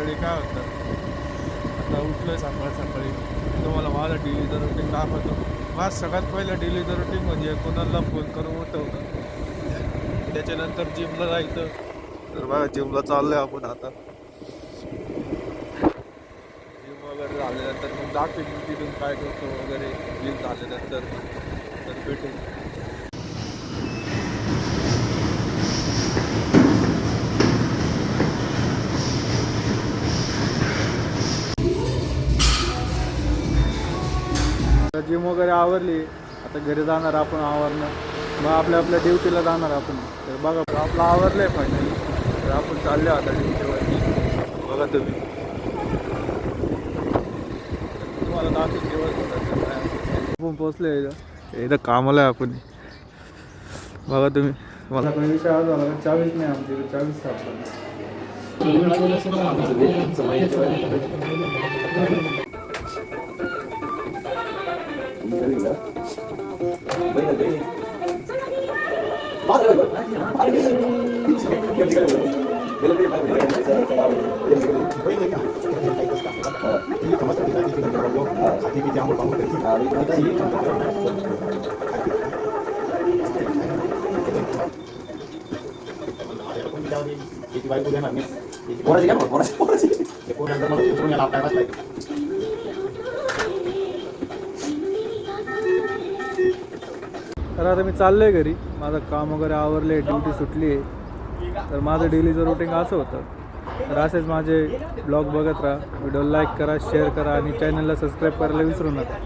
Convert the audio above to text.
मंडळी, काय होतं, आता उठलोय सकाळी तुम्हाला माझा डेलीचं रुटीन दाखवतो. माझं सगळ्यात पहिलं डेलीचं रुटीन म्हणजे कोणाला फोन करून उठवतं. त्याच्यानंतर जिमला जायचं. तर बघा जिमला चाललोय आपण आता. जिम वगैरे झाल्यानंतर मग दाखवेन मी तिथून काय करतो वगैरे. जिम झाल्यानंतर तर भेटेल. जिम वगैरे आवरली, आता घरी जाणार आपण आवरणं. मग आपल्या ड्युटीला जाणार आपण. तर बघा आपलं आवरलं आहे फायनली. तर आपण चाललो आता ड्युटीवरती. बघा तुम्ही, तुम्हाला दाखवून दिवस आपण पोचले इथं कामाला आहे आपण. बघा तुम्ही, मला पण विषय आज झाला, 40 नाही आमची 40 सापडला. तर आता मी चाललोय घरी. माझं काम वगैरे आवरले, ड्युटी सुटली आहे. तर माझं डेलीचं रुटीन असं होतं. तर असेच माझे ब्लॉग बघत राहा. व्हिडिओ लाईक करा, शेअर करा आणि चॅनलला सबस्क्राईब करायला विसरू नका.